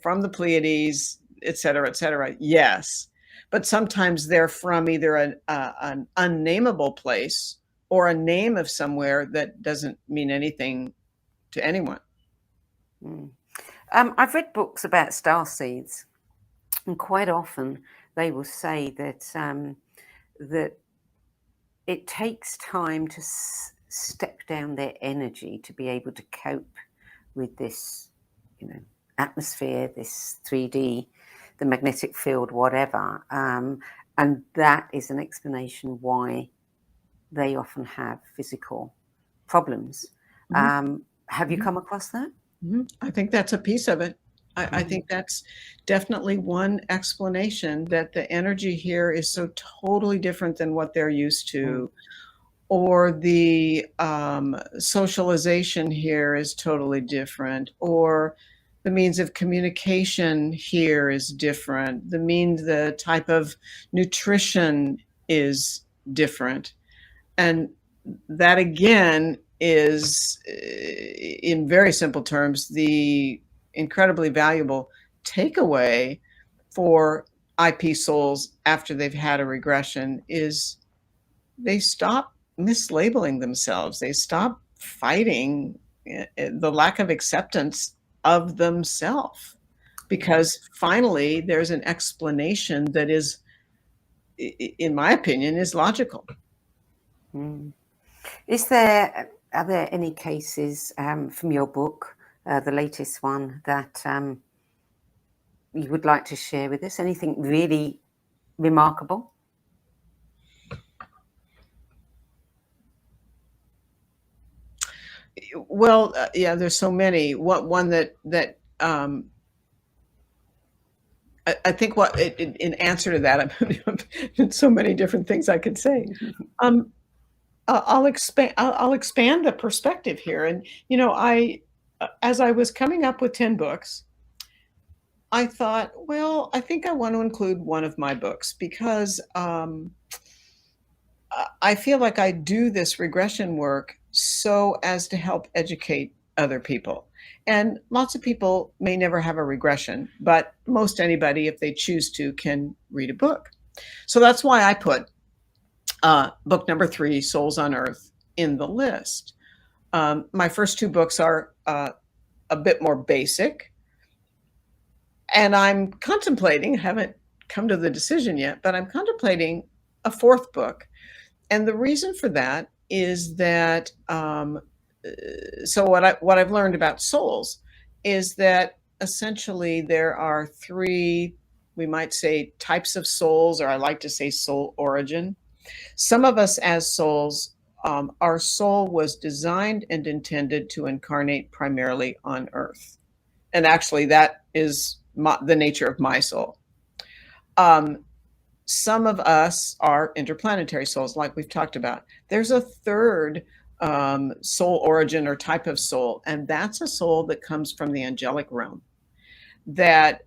from the Pleiades, et cetera, et cetera? Yes. But sometimes they're from either an unnameable place or a name of somewhere that doesn't mean anything to anyone. I've read books about starseeds, and quite often they will say that that it takes time to step down their energy to be able to cope with this, atmosphere, this 3D, the magnetic field, whatever. And that is an explanation why they often have physical problems. Have you come across that? I think that's a piece of it. I think that's definitely one explanation, that the energy here is so totally different than what they're used to, or the socialization here is totally different, or the means of communication here is different. The type of nutrition is different. And that, again, is, in very simple terms, the incredibly valuable takeaway for IP souls after they've had a regression is they stop mislabeling themselves. They stop fighting the lack of acceptance of themselves, because finally there's an explanation that is, in my opinion, is logical. Are there any cases from your book, the latest one, that you would like to share with us? Anything really remarkable? Well, yeah, there's so many. One that I think in answer to that, I'm so many different things I could say. I'll expand the perspective here, and as I was coming up with 10 books, I thought, well, I think I want to include one of my books because I feel like I do this regression work so as to help educate other people. And lots of people may never have a regression, but most anybody, if they choose to, can read a book. So that's why I put book number 3, Souls on Earth, in the list. My first 2 books are a bit more basic. And I'm contemplating, haven't come to the decision yet, but I'm contemplating a 4th book. And the reason for that is that, so what I've learned about souls is that essentially there are 3, we might say, types of souls, or I like to say soul origin. Some of us as souls, our soul was designed and intended to incarnate primarily on Earth. And actually that is the nature of my soul. Some of us are interplanetary souls, like we've talked about. There's a 3rd soul origin or type of soul, and that's a soul that comes from the angelic realm. That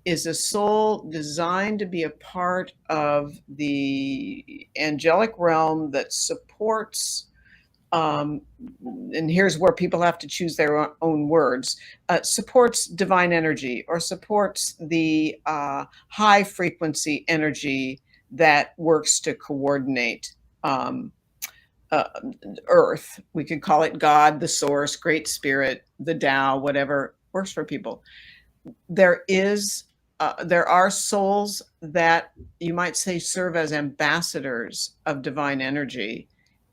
is a soul designed to be a part of the angelic realm that supports, and here's where people have to choose their own words, supports divine energy, or supports the high frequency energy that works to coordinate Earth. We could call it God, the source, Great Spirit, the Tao, whatever works for people. There are souls that you might say serve as ambassadors of divine energy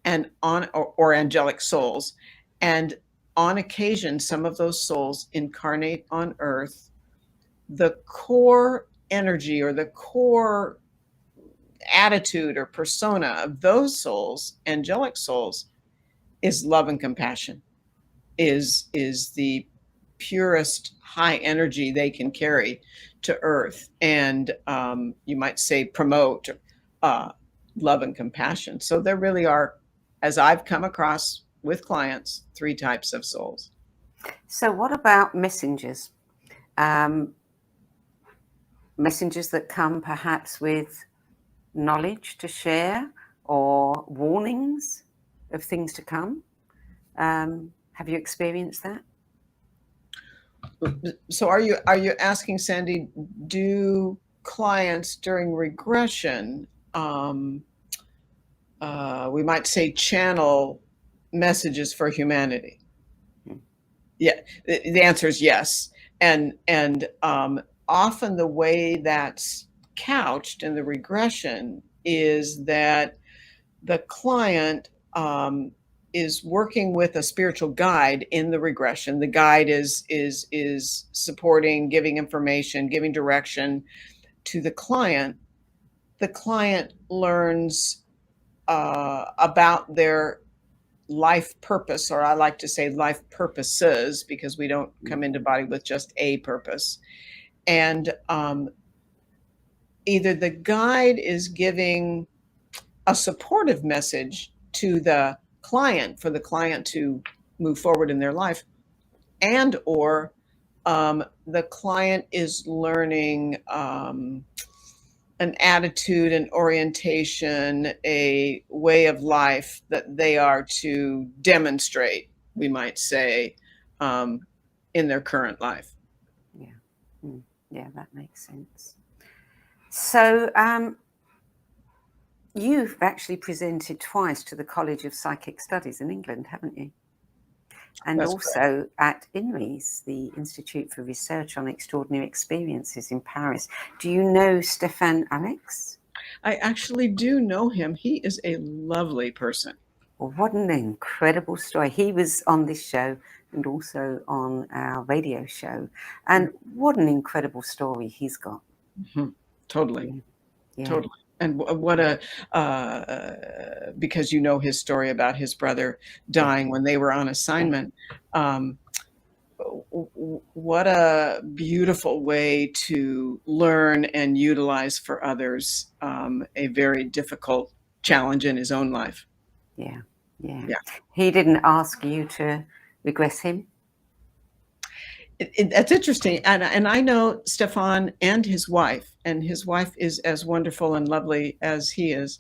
and or angelic souls. And on occasion, some of those souls incarnate on Earth. The core energy or the core attitude or persona of those souls, angelic souls, is love and compassion, is the purest high energy they can carry to Earth, and you might say promote love and compassion. So there really are, as I've come across with clients, 3 types of souls. So what about messengers? Messengers that come perhaps with knowledge to share or warnings of things to come. Have you experienced that? So are you asking, Sandie, do clients during regression, we might say, channel messages for humanity? Yeah, the answer is yes. And often the way that's couched in the regression is that the client is working with a spiritual guide in the regression. The guide is supporting, giving information, giving direction to the client. The client learns about their life purpose, or I like to say life purposes, because we don't come into body with just a purpose. And either the guide is giving a supportive message to the client for the client to move forward in their life, and or the client is learning an attitude, an orientation, a way of life that they are to demonstrate, we might say, in their current life. Yeah, yeah, that makes sense. So you've actually presented twice to the College of Psychic Studies in England, haven't you? And That's also correct. at INRIES, the Institute for Research on Extraordinary Experiences in Paris. Do you know Stéphane Alex? I actually do know him. He is a lovely person. Well, what an incredible story. He was on this show and also on our radio show. And what an incredible story he's got. Mm-hmm. Totally. Yeah. Totally. And what a, because you know his story about his brother dying when they were on assignment. What a beautiful way to learn and utilize for others a very difficult challenge in his own life. Yeah. Yeah. He didn't ask you to regress him? That's interesting. And I know Stefan and his wife is as wonderful and lovely as he is.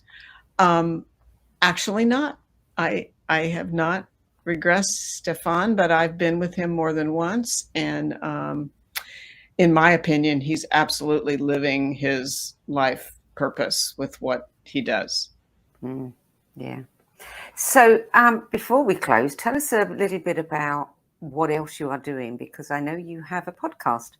Actually not. I have not regressed Stefan, but I've been with him more than once. And in my opinion, he's absolutely living his life purpose with what he does. Yeah. So before we close, tell us a little bit about what else you are doing, because I know you have a podcast.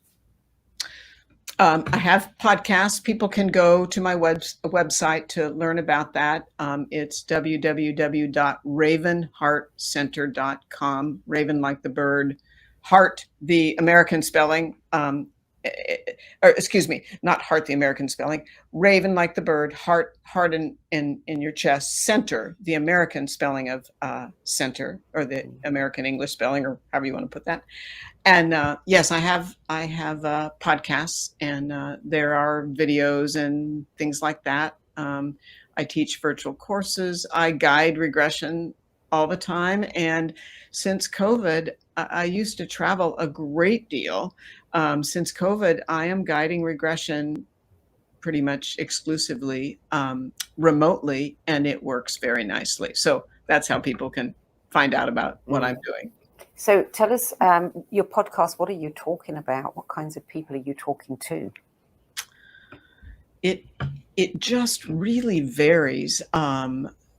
I have podcasts. People can go to my website to learn about that. It's www.ravenheartcenter.com. Raven like the bird, heart, the American spelling. Or excuse me, not heart, the American spelling. Raven like the bird, heart in your chest, center, the American spelling of center, or the American English spelling, or however you want to put that. And yes, I have podcasts, and there are videos and things like that. I teach virtual courses. I guide regression all the time. And since COVID, I used to travel a great deal. Since COVID, I am guiding regression pretty much exclusively remotely, and it works very nicely. So that's how people can find out about what I'm doing. So tell us, your podcast, what are you talking about? What kinds of people are you talking to? It just really varies.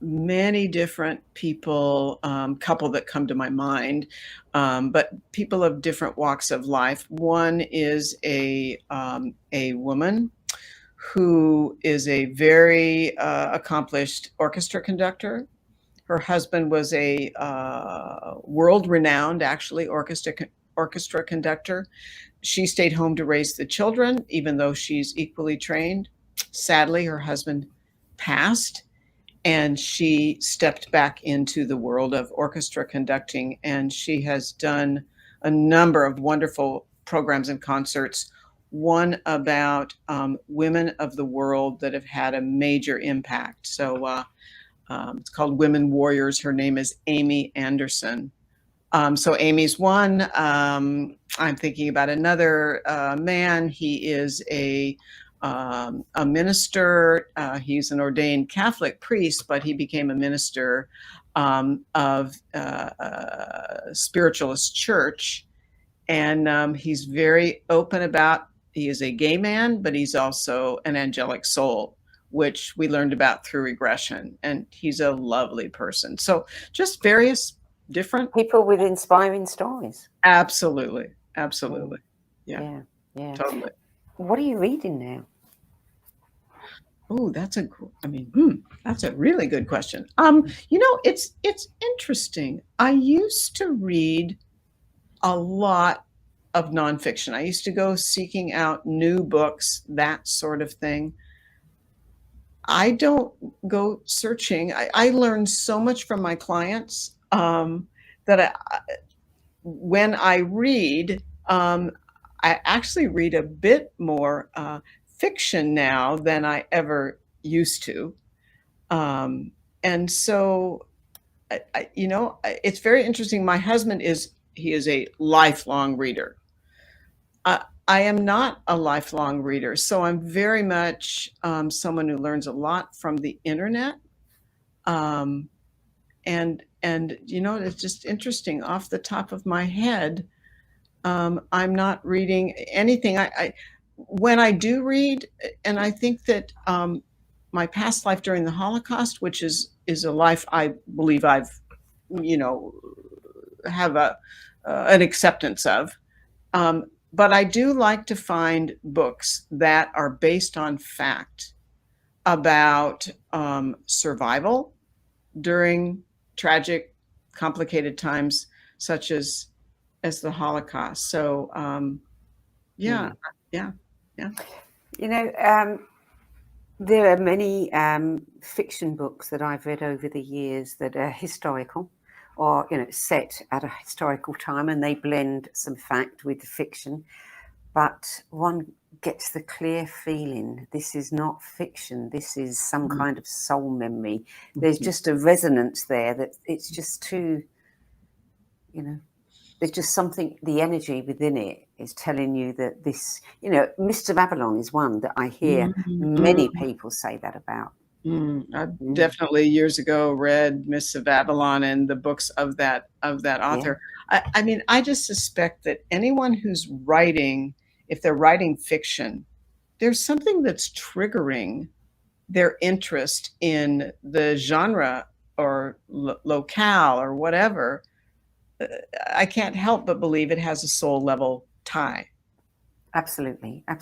Many different people, couple that come to my mind, but people of different walks of life. One is a woman who is a very accomplished orchestra conductor. Her husband was a world-renowned, actually, orchestra conductor. She stayed home to raise the children, even though she's equally trained. Sadly, her husband passed, and she stepped back into the world of orchestra conducting, and she has done a number of wonderful programs and concerts. One about women of the world that have had a major impact. So it's called Women Warriors. Her name is Amy Anderson. So Amy's one. I'm thinking about another man. He is a minister. He's an ordained Catholic priest, but he became a minister of a spiritualist church. And he's very open about, he is a gay man, but he's also an angelic soul, which we learned about through regression. And he's a lovely person. So just various different people with inspiring stories. Absolutely. Absolutely. Yeah. Totally. What are you reading now? Oh, that's a really good question. It's interesting. I used to read a lot of nonfiction. I used to go seeking out new books, that sort of thing. I don't go searching. I learn so much from my clients that when I read, I actually read a bit more fiction now than I ever used to. And so, it's very interesting. My husband is a lifelong reader. I am not a lifelong reader, so I'm very much someone who learns a lot from the internet. And it's just interesting. Off the top of my head, I'm not reading anything. When I do read, and I think that my past life during the Holocaust, which is a life I believe I've, have an acceptance of. But I do like to find books that are based on fact. about survival during tragic, complicated times such as the Holocaust. So yeah. You know, there are many fiction books that I've read over the years that are historical, or set at a historical time, and they blend some fact with fiction. But one gets the clear feeling this is not fiction. This is some kind of soul memory. There's just a resonance there that it's just too, there's just something, the energy within it is telling you that this, Mr. Babylon is one that I hear many people say that about. I've definitely years ago read Miss of Avalon and the books of that author. Yeah. I mean, I just suspect that anyone who's writing, if they're writing fiction, there's something that's triggering their interest in the genre or locale or whatever. I can't help but believe it has a soul level tie. Absolutely. I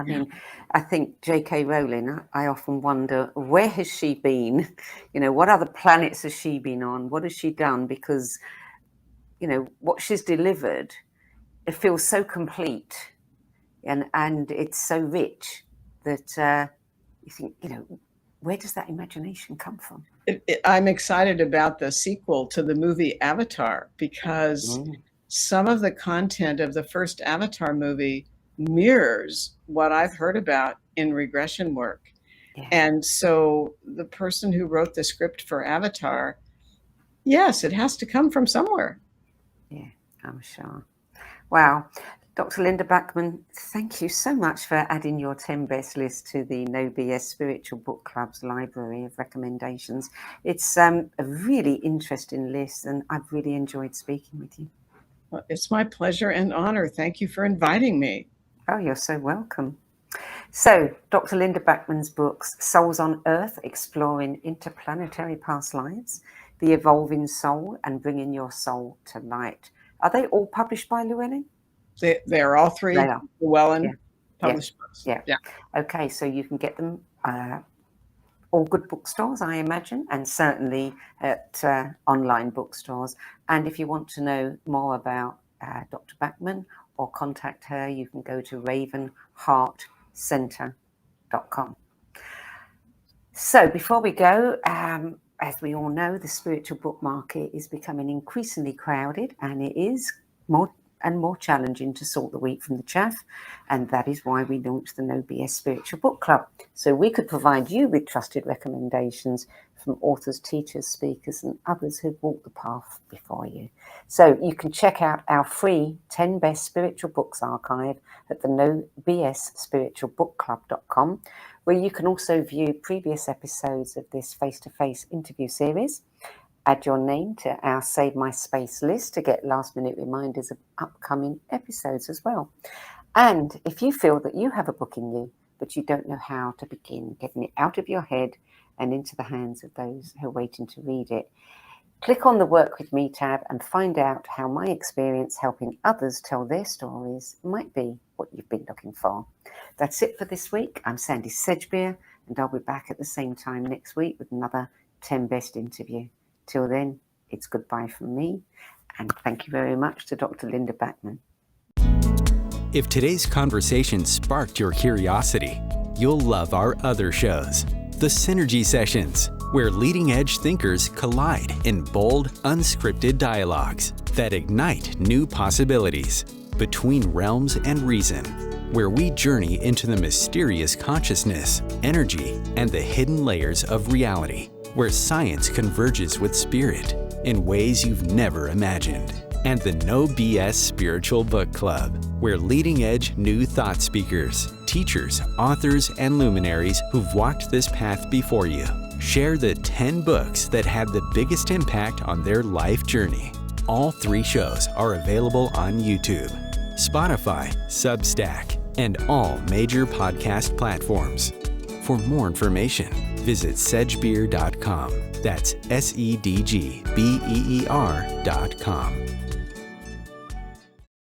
mean, I think J.K. Rowling, I often wonder, where has she been? What other planets has she been on? What has she done? Because, what she's delivered, it feels so complete and it's so rich that you think, where does that imagination come from? I'm excited about the sequel to the movie Avatar because some of the content of the first Avatar movie mirrors what I've heard about in regression work. Yeah. And so the person who wrote the script for Avatar, yes, it has to come from somewhere. Yeah, I'm sure. Wow. Dr. Linda Backman, thank you so much for adding your 10 best list to the No BS Spiritual Book Club's library of recommendations. It's a really interesting list, and I've really enjoyed speaking with you. Well, it's my pleasure and honor. Thank you for inviting me. Oh, you're so welcome. So, Dr. Linda Backman's books, Souls on Earth, Exploring Interplanetary Past Lives, The Evolving Soul, and Bringing Your Soul to Light. Are they all published by Llewellyn? They are all three Llewellyn published books. Yeah. Okay, so you can get them all good bookstores, I imagine, and certainly at online bookstores. And if you want to know more about Dr. Backman or contact her, you can go to ravenheartcenter.com. So before we go, as we all know, the spiritual book market is becoming increasingly crowded, and it is more and more challenging to sort the wheat from the chaff. And that is why we launched the No BS Spiritual Book Club. So we could provide you with trusted recommendations from authors, teachers, speakers, and others who've walked the path before you. So you can check out our free 10 Best Spiritual Books archive at the nobsspiritualbookclub.com, where you can also view previous episodes of this face-to-face interview series. Add your name to our Save My Space list to get last-minute reminders of upcoming episodes as well. And if you feel that you have a book in you, but you don't know how to begin getting it out of your head and into the hands of those who are waiting to read it, click on the Work With Me tab and find out how my experience helping others tell their stories might be what you've been looking for. That's it for this week. I'm Sandie Sedgbeer, and I'll be back at the same time next week with another 10 Best interview. Till then, it's goodbye from me, and thank you very much to Dr. Linda Backman. If today's conversation sparked your curiosity, you'll love our other shows. The Synergy Sessions, where leading-edge thinkers collide in bold, unscripted dialogues that ignite new possibilities. Between Realms and Reason, where we journey into the mysterious consciousness, energy, and the hidden layers of reality, where science converges with spirit in ways you've never imagined. And the No BS Spiritual Book Club, where leading-edge new thought speakers, teachers, authors, and luminaries who've walked this path before you share the 10 books that had the biggest impact on their life journey. All 3 shows are available on YouTube, Spotify, Substack, and all major podcast platforms. For more information, visit sedgbeer.com. That's SEDGBEER.com.